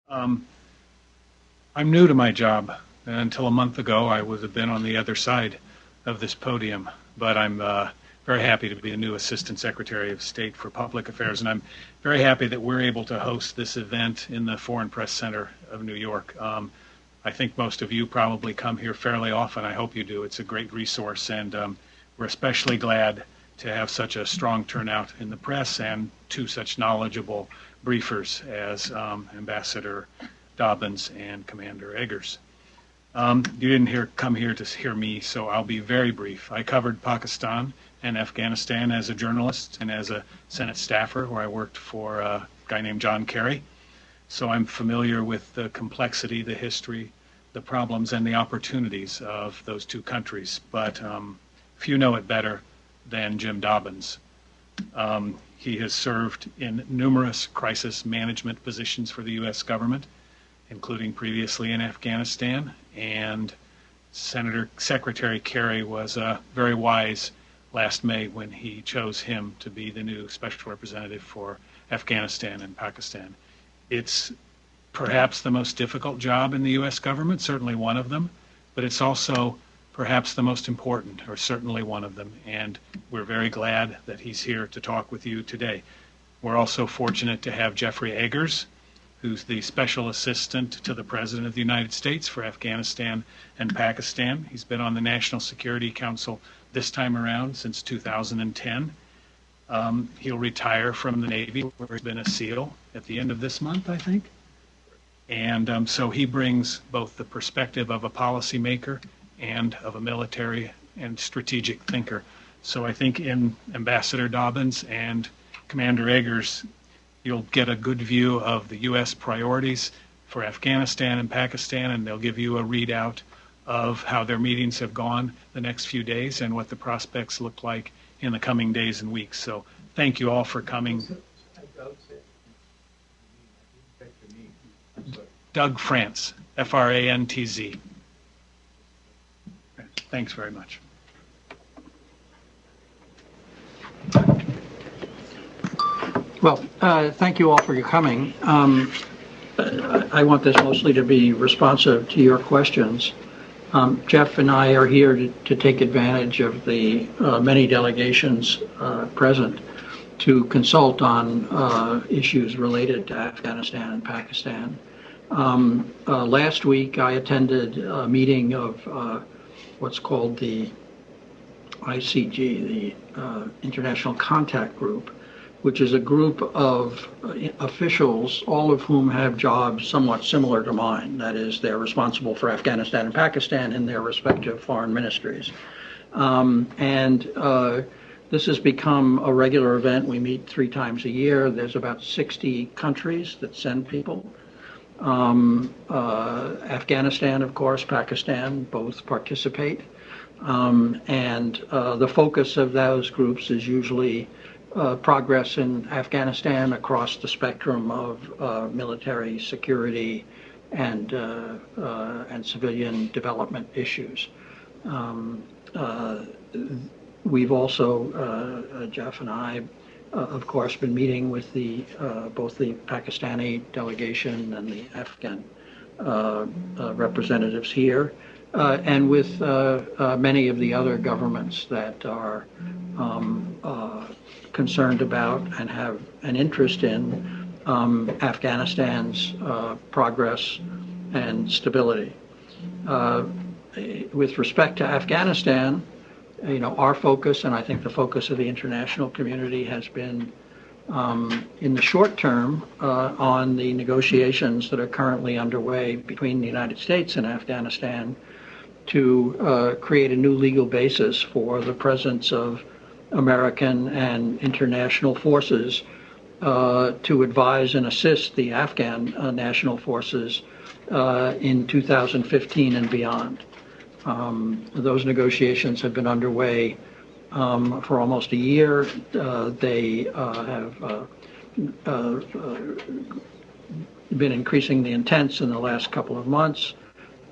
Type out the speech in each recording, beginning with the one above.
Um, I'm new to my job. Until a month ago, I would have been on the other side of this podium, but I'm very happy to be the new Assistant Secretary of State for Public Affairs, and I'm very happy that we're able to host this event in the Foreign Press Center of New York. I think most of you probably come here fairly often. I hope you do. It's a great resource, and we're especially glad to have such a strong turnout in the press and two such knowledgeable briefers as Ambassador Dobbins and Commander Eggers. You didn't come here to hear me, so I'll be very brief. I covered Pakistan and Afghanistan as a journalist and as a Senate staffer, where I worked for a guy named John Kerry. So I'm familiar with the complexity, the history, the problems, and the opportunities of those two countries. But few know it better than Jim Dobbins. He has served in numerous crisis management positions for the U.S. government, including previously in Afghanistan, and Secretary Kerry was very wise last May when he chose him to be the new special representative for Afghanistan and Pakistan. It's perhaps the most difficult job in the U.S. government, certainly one of them, but it's also perhaps the most important, or certainly one of them, and we're very glad that he's here to talk with you today. We're also fortunate to have Jeffrey Eggers, who's the Special Assistant to the President of the United States for Afghanistan and Pakistan. He's been on the National Security Council this time around since 2010. He'll retire from the Navy, where he's been a SEAL at the end of this month, I think. And so he brings both the perspective of a policymaker and of a military and strategic thinker. So I think in Ambassador Dobbins and Commander Eggers, you'll get a good view of the U.S. priorities for Afghanistan and Pakistan, and they'll give you a readout of how their meetings have gone the next few days and what the prospects look like in the coming days and weeks. So thank you all for coming. Doug France, F-R-A-N-T-Z. Thanks very much. Well, thank you all for your coming. I want this mostly to be responsive to your questions. Jeff and I are here to take advantage of the many delegations present to consult on issues related to Afghanistan and Pakistan. Last week I attended a meeting of what's called the ICG, the International Contact Group, which is a group of officials, all of whom have jobs somewhat similar to mine. That is, they're responsible for Afghanistan and Pakistan in their respective foreign ministries. This has become a regular event. We meet 3 times a year. There's about 60 countries that send people. Afghanistan, of course, Pakistan, both participate. The focus of those groups is usually progress in Afghanistan across the spectrum of military security and civilian development issues. We've also, Jeff and I, of course, been meeting with both the Pakistani delegation and the Afghan representatives here, and with many of the other governments that are concerned about and have an interest in Afghanistan's progress and stability. With respect to Afghanistan, our focus, and I think the focus of the international community, has been in the short term on the negotiations that are currently underway between the United States and Afghanistan to create a new legal basis for the presence of American and international forces to advise and assist the Afghan national forces in 2015 and beyond. Those negotiations have been underway for almost a year. They have been increasingly intense in the last couple of months.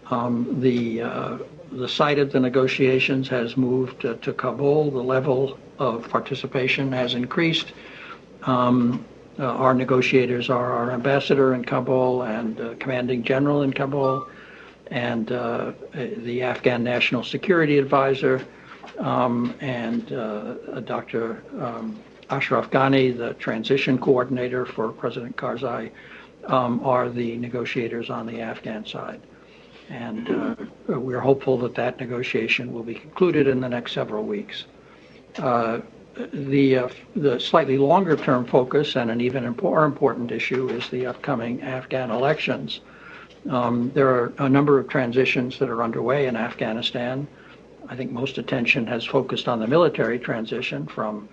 The site of the negotiations has moved to Kabul. The level of participation has increased. Our negotiators are our ambassador in Kabul and commanding general in Kabul, and the Afghan National Security Advisor, and Dr. Ashraf Ghani, the transition coordinator for President Karzai, are the negotiators on the Afghan side. And we're hopeful that that negotiation will be concluded in the next several weeks. The slightly longer term focus and an even more important issue is the upcoming Afghan elections. There are a number of transitions that are underway in Afghanistan. I think most attention has focused on the military transition from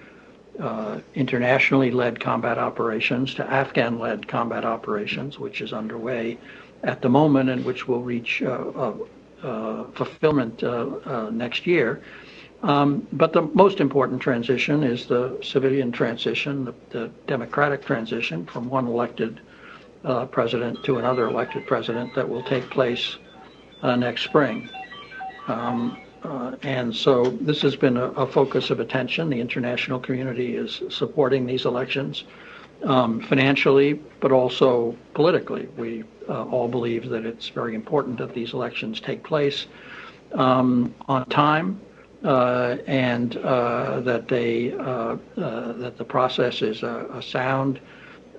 internationally led combat operations to Afghan-led combat operations, which is underway at the moment and which will reach fulfillment next year. But the most important transition is the civilian transition, the democratic transition from one elected president to another elected president that will take place next spring. And so this has been a focus of attention. The international community is supporting these elections financially, but also politically. We all believe that it's very important that these elections take place on time, and that the process is a sound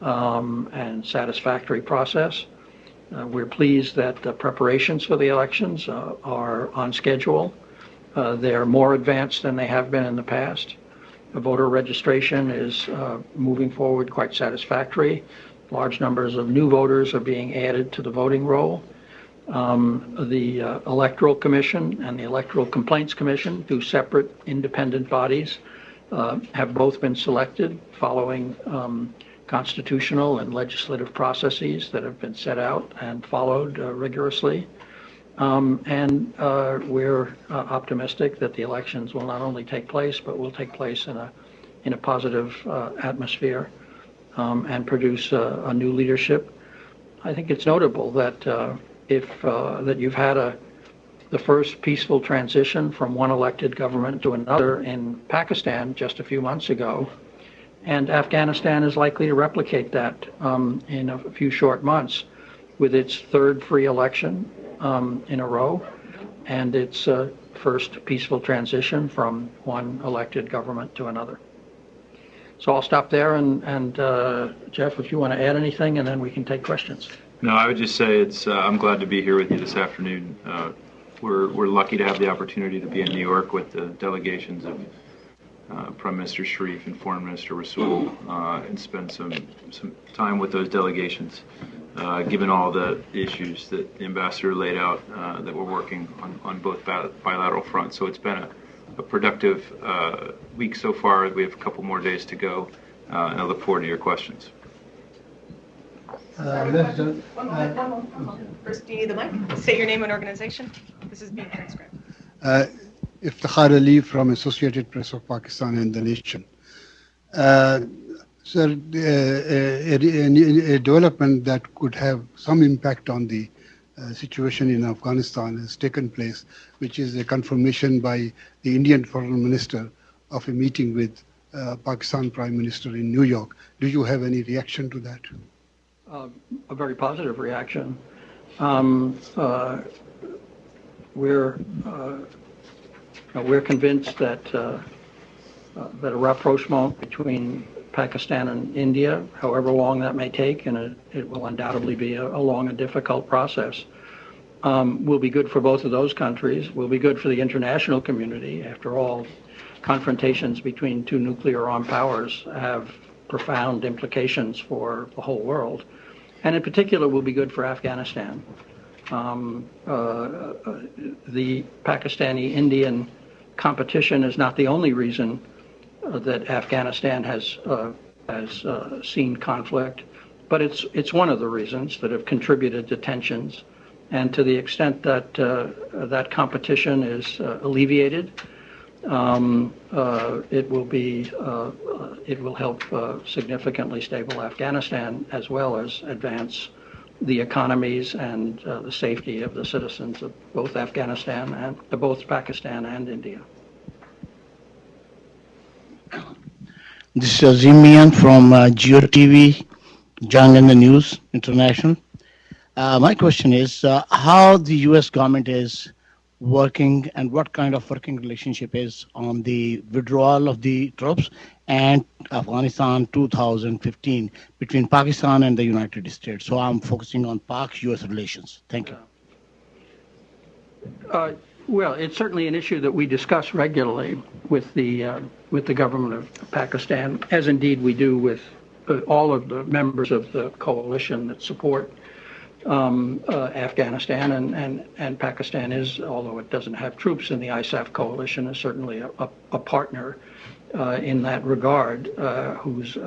and satisfactory process. We're pleased that the preparations for the elections are on schedule. They're more advanced than they have been in the past. The voter registration is moving forward quite satisfactory. Large numbers of new voters are being added to the voting roll. The Electoral Commission and the Electoral Complaints Commission, two separate independent bodies, have both been selected following constitutional and legislative processes that have been set out and followed rigorously. And we're optimistic that the elections will not only take place, but will take place in a positive atmosphere and produce a new leadership. I think it's notable that that you've had the first peaceful transition from one elected government to another in Pakistan just a few months ago, and Afghanistan is likely to replicate that in a few short months with its third free election in a row, and its first peaceful transition from one elected government to another. So I'll stop there, and Jeff, if you want to add anything, and then we can take questions. No, I would just say I'm glad to be here with you this afternoon. We're lucky to have the opportunity to be in New York with the delegations of Prime Minister Sharif and Foreign Minister Rasool, and spend some time with those delegations. Given all the issues that the ambassador laid out, that we're working on both bilateral fronts. So it's been a productive week so far. We have a couple more days to go, and I look forward to your questions. One moment. First, do you need the mic? State your name and organization. This is being transcribed. Iftikhar Ali from Associated Press of Pakistan and the Nation. Sir, a development that could have some impact on the situation in Afghanistan has taken place, which is a confirmation by the Indian Foreign Minister of a meeting with Pakistan Prime Minister in New York. Do you have any reaction to that? A very positive reaction. We're convinced that that a rapprochement between Pakistan and India, however long that may take, and it will undoubtedly be a long and difficult process, will be good for both of those countries, will be good for the international community. After all, confrontations between two nuclear armed powers have profound implications for the whole world, and in particular will be good for Afghanistan. The Pakistani-Indian competition is not the only reason that Afghanistan has seen conflict, but it's one of the reasons that have contributed to tensions. And to the extent that that competition is alleviated, it will help significantly stable Afghanistan, as well as advance the economies and the safety of the citizens of both Afghanistan and both Pakistan and India. This is Azim Mian from Geo TV, Jang and the News International. My question is how the U.S. government is working and what kind of working relationship is on the withdrawal of the troops and Afghanistan 2015 between Pakistan and the United States. So I'm focusing on Pak-U.S. relations. Thank you. Well, it's certainly an issue that we discuss regularly with the government of Pakistan, as indeed we do with all of the members of the coalition that support Afghanistan, and Pakistan is, although it doesn't have troops in the ISAF coalition, is certainly a partner in that regard, whose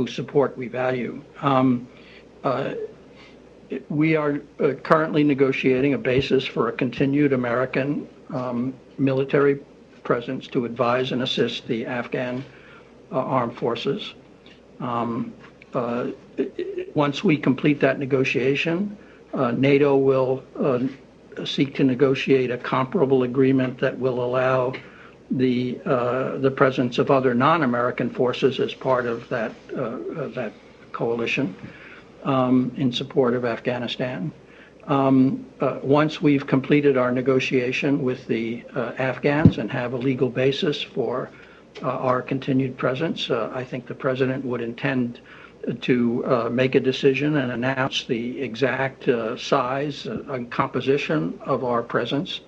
support we value. We are currently negotiating a basis for a continued American military presence to advise and assist the Afghan armed forces. Once we complete that negotiation, NATO will seek to negotiate a comparable agreement that will allow the presence of other non-American forces as part of that coalition in support of Afghanistan. Once we've completed our negotiation with the Afghans and have a legal basis for our continued presence, I think the President would intend to make a decision and announce the exact size and composition of our presence.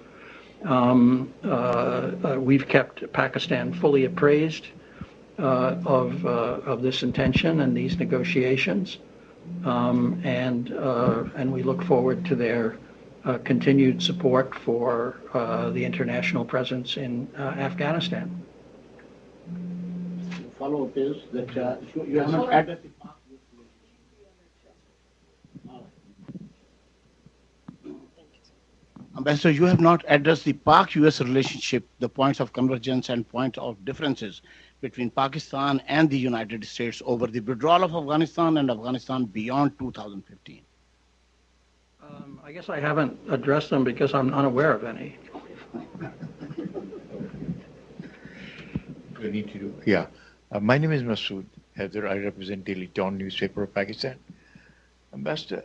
We've kept Pakistan fully appraised of this intention and these negotiations, and we look forward to their continued support for the international presence in Afghanistan. Follow-up is that you have not addressed the Ambassador, you have not addressed the Pak-US relationship, the points of convergence and points of differences between Pakistan and the United States over the withdrawal of Afghanistan and Afghanistan beyond 2015. I guess I haven't addressed them because I'm unaware of any. We need to do. Yeah. My name is Masood Haider. I represent Daily Dawn newspaper of Pakistan. Ambassador,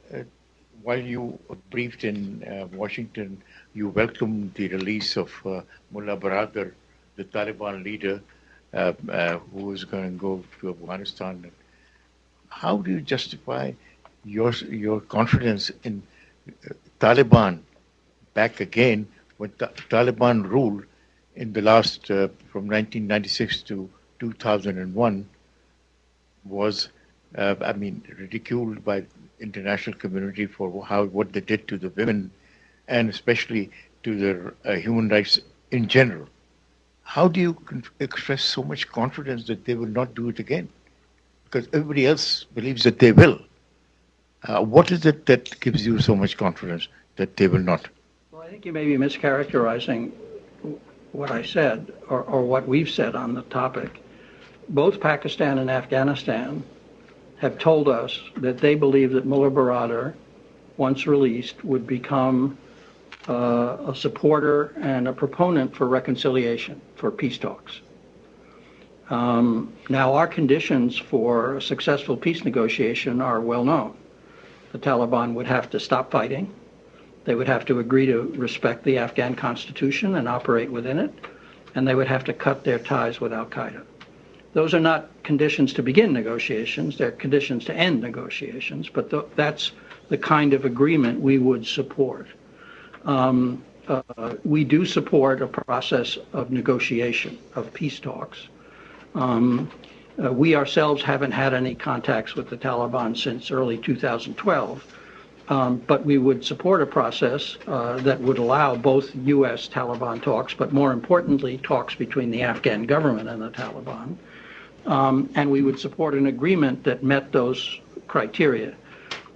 while you briefed in Washington, you welcomed the release of Mullah Baradar, the Taliban leader who is going to go to Afghanistan. How do you justify your confidence in Taliban back again when Taliban ruled in the last, from 1996 to 2001, was, ridiculed by international community for what they did to the women and especially to their human rights in general. How do you express so much confidence that they will not do it again? Because everybody else believes that they will. What is it that gives you so much confidence that they will not? Well, I think you may be mischaracterizing what I said or what we've said on the topic. Both Pakistan and Afghanistan have told us that they believe that Mullah Baradar, once released, would become a supporter and a proponent for reconciliation, for peace talks. Now, our conditions for a successful peace negotiation are well known. The Taliban would have to stop fighting. They would have to agree to respect the Afghan constitution and operate within it, and they would have to cut their ties with al-Qaeda. Those are not conditions to begin negotiations, they're conditions to end negotiations, but that's the kind of agreement we would support. We do support a process of negotiation, of peace talks. We ourselves haven't had any contacts with the Taliban since early 2012, but we would support a process that would allow both U.S. Taliban talks, but more importantly, talks between the Afghan government and the Taliban. And we would support an agreement that met those criteria.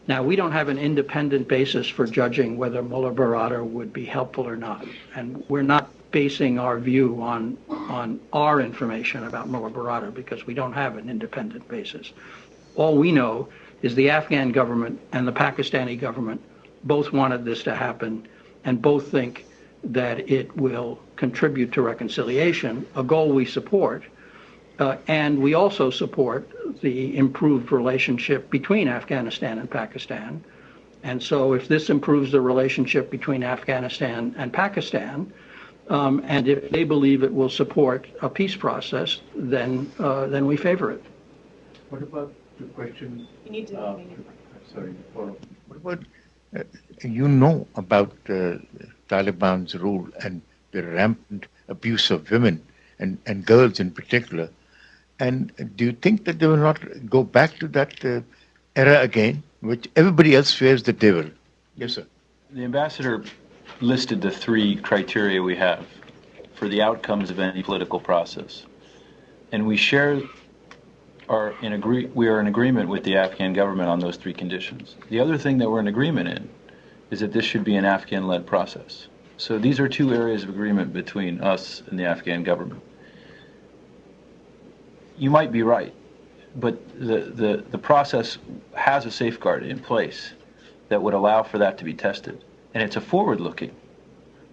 Now, we don't have an independent basis for judging whether Mullah Baradar would be helpful or not, and we're not basing our view on our information about Mullah Baradar because we don't have an independent basis. All we know is the Afghan government and the Pakistani government both wanted this to happen and both think that it will contribute to reconciliation, a goal we support. And we also support the improved relationship between Afghanistan and Pakistan. And so if this improves the relationship between Afghanistan and Pakistan, and if they believe it will support a peace process, then we favor it. What about the question? You need to. Sorry. What about you know about Taliban's rule and the rampant abuse of women and girls in particular? And do you think that they will not go back to that era again, which everybody else fears that they will? Yes, sir. The ambassador listed the three criteria we have for the outcomes of any political process. And we are in agreement with the Afghan government on those three conditions. The other thing that we're in agreement in is that this should be an Afghan-led process. So these are two areas of agreement between us and the Afghan government. You might be right, but the process has a safeguard in place that would allow for that to be tested. And it's a forward-looking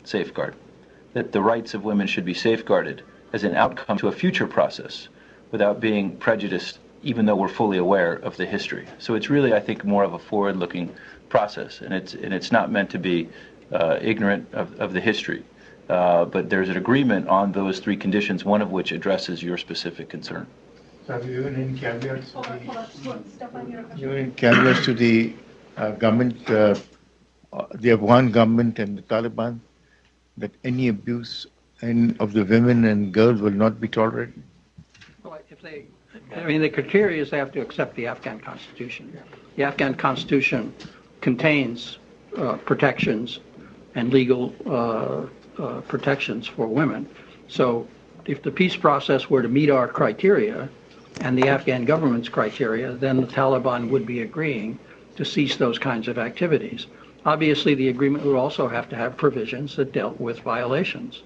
safeguard, that the rights of women should be safeguarded as an outcome to a future process without being prejudiced, even though we're fully aware of the history. So it's really, I think, more of a forward-looking process, and it's not meant to be ignorant of the history. But there's an agreement on those three conditions, one of which addresses your specific concern. So have you given any caveats? Hold on. Stefan, you have a question? Given caveats to the government, the Afghan government and the Taliban, that any abuse of the women and girls will not be tolerated? Well, the criteria is they have to accept the Afghan Constitution. The Afghan Constitution contains protections and legal protections for women. So if the peace process were to meet our criteria and the Afghan government's criteria, then the Taliban would be agreeing to cease those kinds of activities. Obviously, the agreement would also have to have provisions that dealt with violations.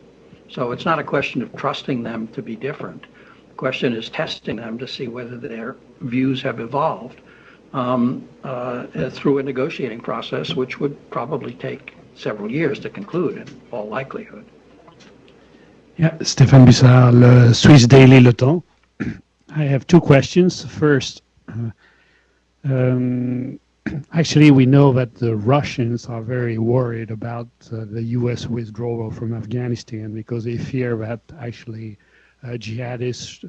So it's not a question of trusting them to be different. The question is testing them to see whether their views have evolved through a negotiating process, which would probably take several years to conclude in all likelihood. Yeah, Stéphane Bussard, Le Swiss Daily Le Temps. I have two questions. First, actually, we know that the Russians are very worried about the U.S. withdrawal from Afghanistan because they fear that actually jihadists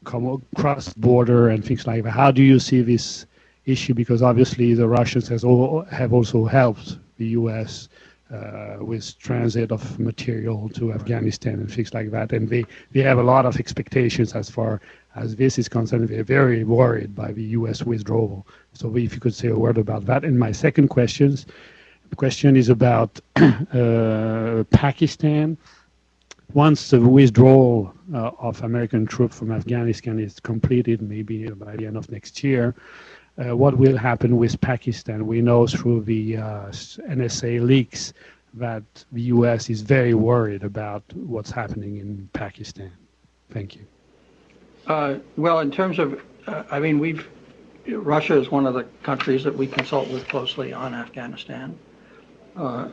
come across the border and things like that. How do you see this issue? Because obviously the Russians have also helped the U.S. With transit of material to Afghanistan and things like that. And they have a lot of expectations as far as this is concerned. They're very worried by the U.S. withdrawal. So if you could say a word about that. And my second question is about Pakistan. Once the withdrawal of American troops from Afghanistan is completed, maybe by the end of next year, what will happen with Pakistan? We know through the NSA leaks that the U.S. is very worried about what's happening in Pakistan. Thank you. Well, in terms of, Russia is one of the countries that we consult with closely on Afghanistan.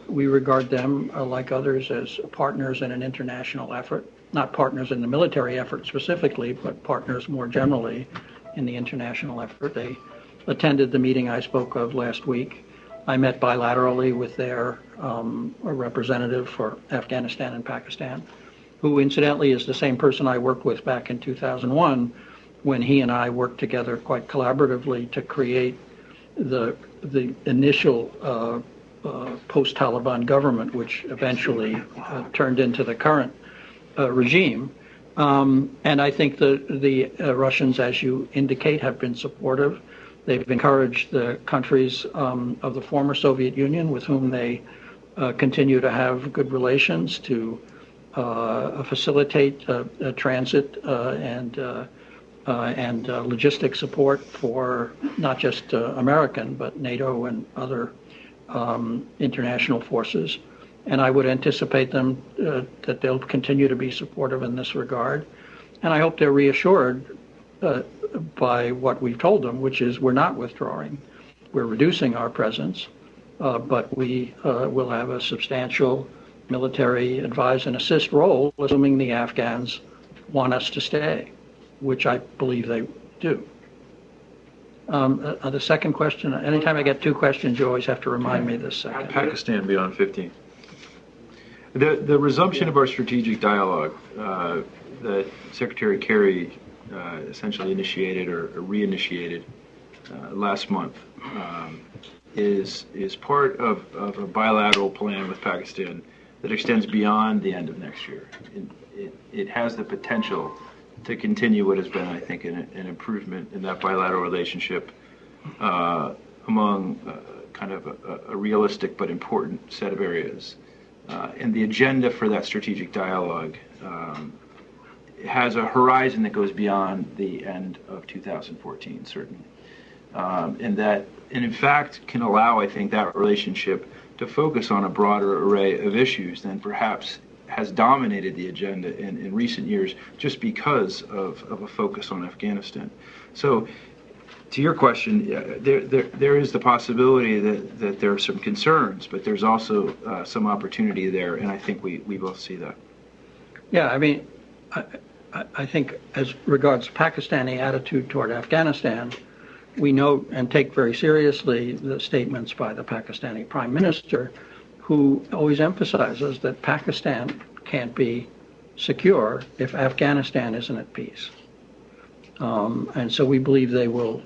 We regard them, like others, as partners in an international effort, not partners in the military effort specifically, but partners more generally in the international effort. They attended the meeting I spoke of last week. I met bilaterally with their representative for Afghanistan and Pakistan, who incidentally is the same person I worked with back in 2001 when he and I worked together quite collaboratively to create the initial post-Taliban government, which eventually turned into the current regime. And I think the Russians, as you indicate, have been supportive. They've encouraged the countries of the former Soviet Union with whom they continue to have good relations to facilitate transit and logistic support for not just American, but NATO and other international forces. And I would anticipate them that they'll continue to be supportive in this regard. And I hope they're reassured by what we've told them, which is we're not withdrawing. We're reducing our presence, but we will have a substantial military advise and assist role, assuming the Afghans want us to stay. which I believe they do. The second question, anytime I get two questions, you always have to remind me the second. Pakistan beyond 15. The resumption of our strategic dialogue that Secretary Kerry essentially initiated or reinitiated last month is part of a bilateral plan with Pakistan that extends beyond the end of next year. It has the potential to continue what has been, I think, an improvement in that bilateral relationship among kind of a realistic but important set of areas. And the agenda for that strategic dialogue has a horizon that goes beyond the end of 2014, certainly. And in fact can allow, I think, that relationship to focus on a broader array of issues than perhaps has dominated the agenda in recent years just because of a focus on Afghanistan. So to your question, there is the possibility that there are some concerns, but there's also some opportunity there, and I think we both see that. Yeah, I mean, I think as regards Pakistani attitude toward Afghanistan, we note and take very seriously the statements by the Pakistani Prime Minister, who always emphasizes that Pakistan can't be secure if Afghanistan isn't at peace. And so we believe they will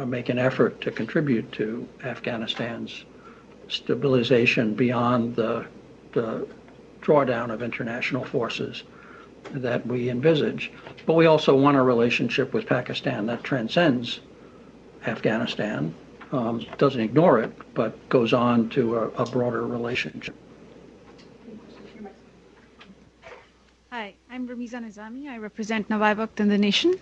make an effort to contribute to Afghanistan's stabilization beyond the drawdown of international forces that we envisage. But we also want a relationship with Pakistan that transcends Afghanistan, doesn't ignore it, but goes on to a broader relationship. Hi, I'm Ramiza Nizami. I represent Nawai Waqt in the Nation.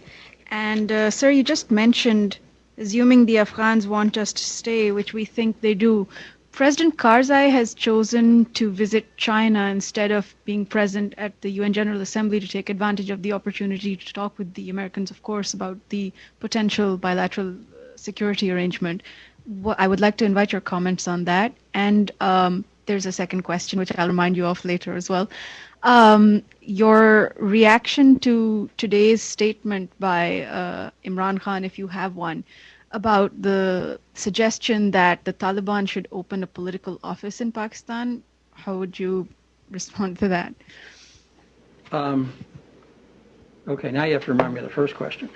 And sir, you just mentioned, assuming the Afghans want us to stay, which we think they do, President Karzai has chosen to visit China instead of being present at the UN General Assembly to take advantage of the opportunity to talk with the Americans, of course, about the potential bilateral security arrangement. I would like to invite your comments on that. And there's a second question, which I'll remind you of later as well. Your reaction to today's statement by Imran Khan, if you have one, about the suggestion that the Taliban should open a political office in Pakistan. How would you respond to that? Okay, now you have to remind me of the first question.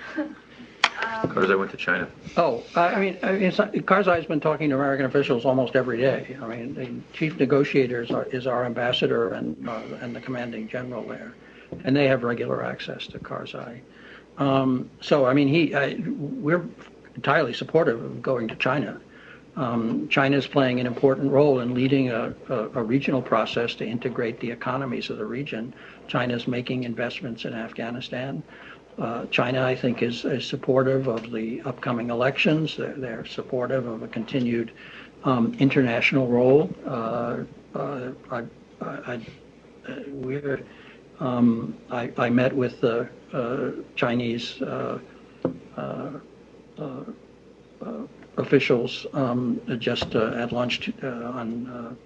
Karzai went to China. Karzai has been talking to American officials almost every day. I mean, the chief negotiator is our ambassador and the commanding general there, and they have regular access to Karzai. So, I mean, we're entirely supportive of going to China. China is playing an important role in leading a regional process to integrate the economies of the region. China is making investments in Afghanistan. China, I think, is supportive of the upcoming elections. They're supportive of a continued international role. I met with the Chinese officials just at lunch on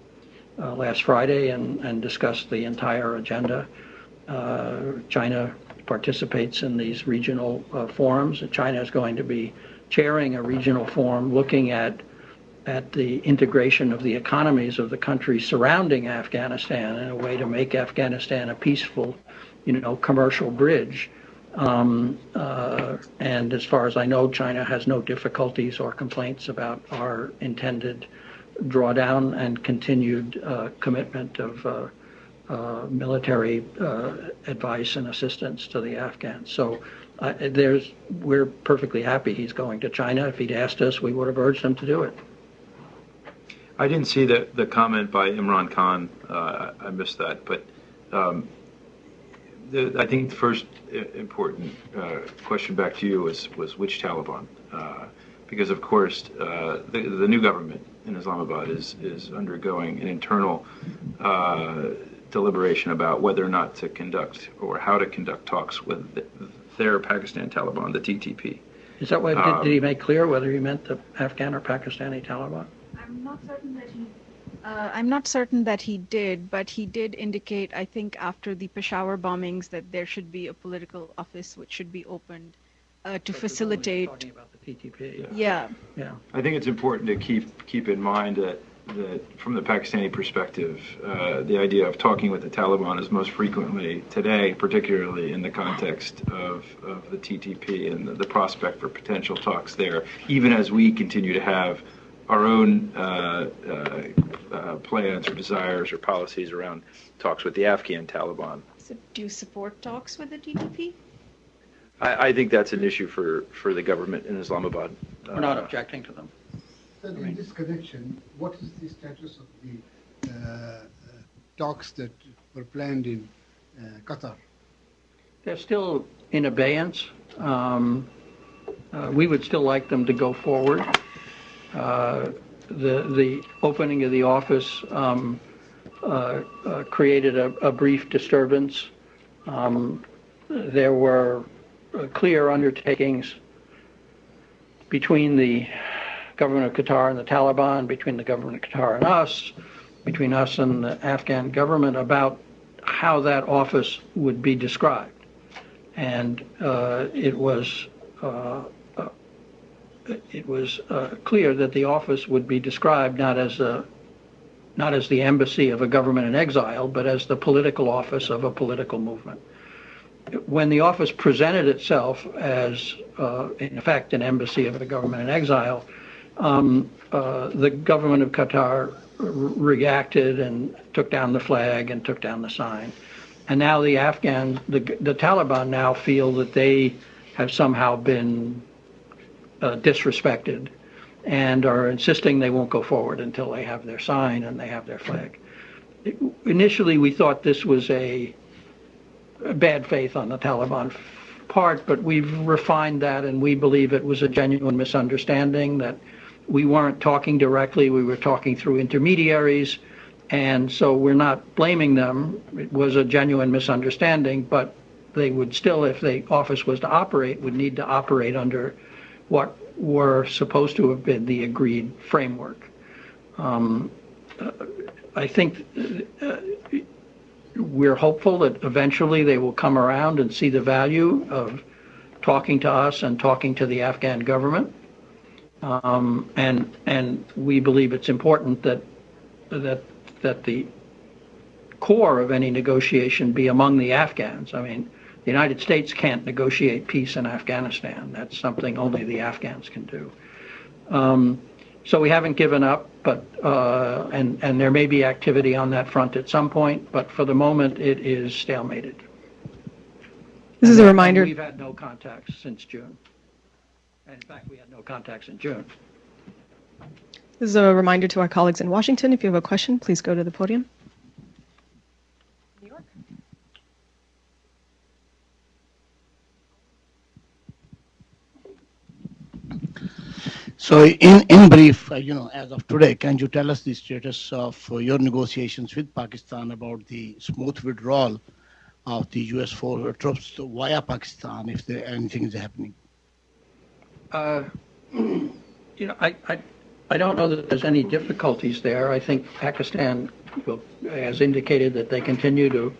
last Friday and discussed the entire agenda. China participates in these regional forums. China is going to be chairing a regional forum looking at the integration of the economies of the countries surrounding Afghanistan in a way to make Afghanistan a peaceful, commercial bridge. And as far as I know, China has no difficulties or complaints about our intended drawdown and continued commitment of military advice and assistance to the Afghans. So we're perfectly happy he's going to China. If he'd asked us, we would have urged him to do it. I didn't see the comment by Imran Khan. I missed that. But I think the first important question back to you was which Taliban? Because, of course, the new government in Islamabad is undergoing an internal deliberation about whether or not to conduct or how to conduct talks with their Pakistan Taliban, the TTP. Is that why did he make clear whether he meant the Afghan or Pakistani Taliban? I'm not certain that he I'm not certain that he did, but he did indicate, I think, after the Peshawar bombings, that there should be a political office which should be opened to facilitate. Talking about the TTP. Yeah. Yeah. I think it's important to keep in mind that from the Pakistani perspective, the idea of talking with the Taliban is most frequently today, particularly in the context of the TTP and the prospect for potential talks there, even as we continue to have our own plans or desires or policies around talks with the Afghan Taliban. So do you support talks with the TTP? I think that's an issue for the government in Islamabad. We're not objecting to them. So in this connection, what is the status of the talks that were planned in Qatar? They're still in abeyance. We would still like them to go forward. The opening of the office created a brief disturbance. There were clear undertakings between the government of Qatar and the Taliban, between the government of Qatar and us, between us and the Afghan government about how that office would be described. And it was clear that the office would be described not as the embassy of a government in exile, but as the political office of a political movement. When the office presented itself as, in effect, an embassy of a government in exile, the government of Qatar reacted and took down the flag and took down the sign. And now the Taliban now feel that they have somehow been disrespected and are insisting they won't go forward until they have their sign and they have their flag. Initially, we thought this was a bad faith on the Taliban part, but we've refined that and we believe it was a genuine misunderstanding, that we weren't talking directly, we were talking through intermediaries, and so we're not blaming them. It was a genuine misunderstanding, but they would still, if the office was to operate, would need to operate under what were supposed to have been the agreed framework. I think we're hopeful that eventually they will come around and see the value of talking to us and talking to the Afghan government. And we believe it's important that the core of any negotiation be among the Afghans. I mean, the United States can't negotiate peace in Afghanistan. That's something only the Afghans can do. So we haven't given up, but and there may be activity on that front at some point, but for the moment it is stalemated. This is a reminder. We've had no contacts since June. And in fact, we had no contacts in June. This is a reminder to our colleagues in Washington. If you have a question, please go to the podium. New York. So in brief, as of today, can you tell us the status of your negotiations with Pakistan about the smooth withdrawal of the U.S. troops via Pakistan, if anything is happening? I don't know that there's any difficulties there. I think Pakistan has indicated that they continue to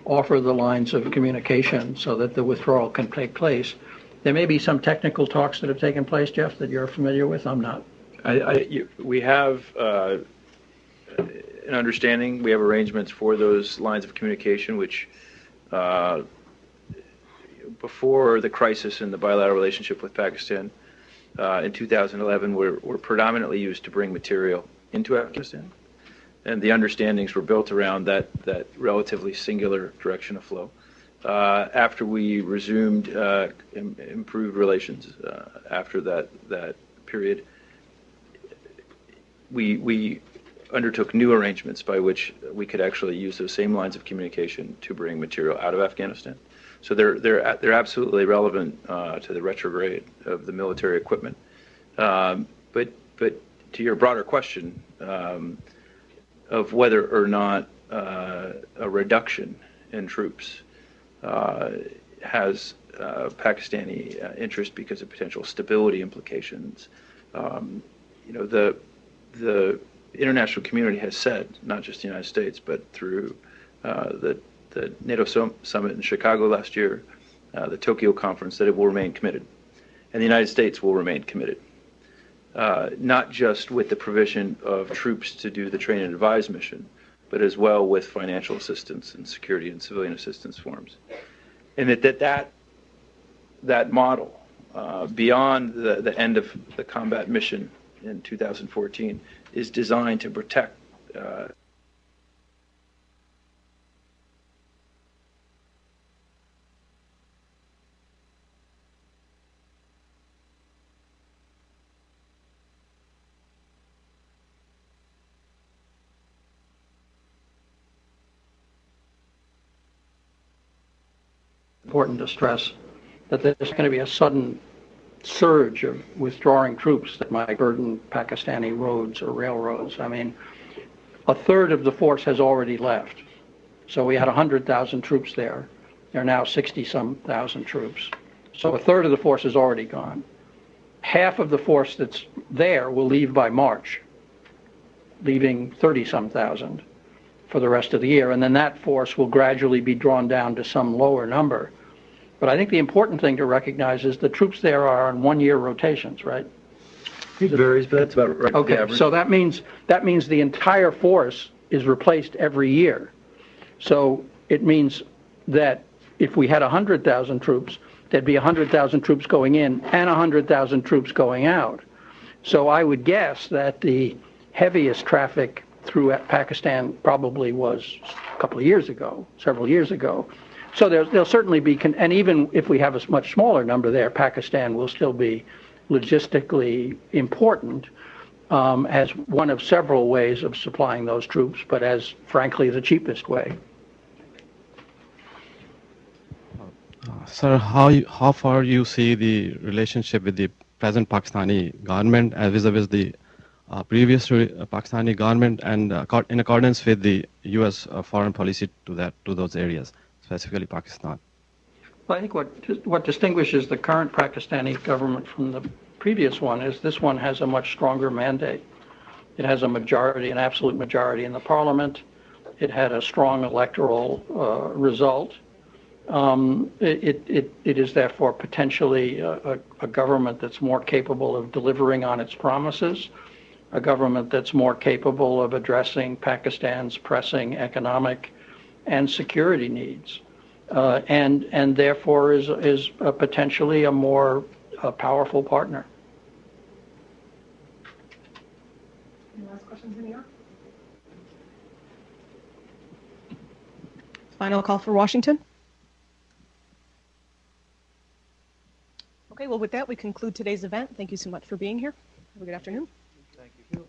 offer the lines of communication so that the withdrawal can take place. There may be some technical talks that have taken place, Jeff, that you're familiar with. I'm not. We have an understanding. We have arrangements for those lines of communication, which before the crisis in the bilateral relationship with Pakistan in 2011 were predominantly used to bring material into Afghanistan. And the understandings were built around that relatively singular direction of flow. After we resumed improved relations after that period, we undertook new arrangements by which we could actually use those same lines of communication to bring material out of Afghanistan. So they're absolutely relevant to the retrograde of the military equipment. But to your broader question of whether or not a reduction in troops has Pakistani interest because of potential stability implications. The international community has said, not just the United States, but through the NATO summit in Chicago last year, the Tokyo conference, that it will remain committed. And the United States will remain committed, not just with the provision of troops to do the train and advise mission, but as well with financial assistance and security and civilian assistance forms. And that model, beyond the end of the combat mission in 2014, is designed to protect important to stress that there's going to be a sudden surge of withdrawing troops that might burden Pakistani roads or railroads. I mean, a third of the force has already left. So we had 100,000 troops there. There are now 60-some thousand troops. So a third of the force is already gone. Half of the force that's there will leave by March, leaving 30-some thousand for the rest of the year. And then that force will gradually be drawn down to some lower number. But I think the important thing to recognize is the troops there are on one-year rotations, right? It varies, but that's about right. Okay, so that means the entire force is replaced every year. So it means that if we had 100,000 troops, there'd be 100,000 troops going in and 100,000 troops going out. So I would guess that the heaviest traffic through Pakistan probably was a couple of years ago, several years ago. So there'll certainly be, and even if we have a much smaller number there, Pakistan will still be logistically important as one of several ways of supplying those troops, but as, frankly, the cheapest way. Sir, how far you see the relationship with the present Pakistani government vis-a-vis the previous Pakistani government, and in accordance with the U.S. Foreign policy to those areas, specifically Pakistan? Well, I think what distinguishes the current Pakistani government from the previous one is this one has a much stronger mandate. It has a majority, an absolute majority in the parliament. It had a strong electoral result. It is therefore potentially a government that's more capable of delivering on its promises, a government that's more capable of addressing Pakistan's pressing economic and security needs, and therefore is potentially a more powerful partner. Any last questions in New York? Final call for Washington. Okay, well, with that, we conclude today's event. Thank you so much for being here. Have a good afternoon. Thank you.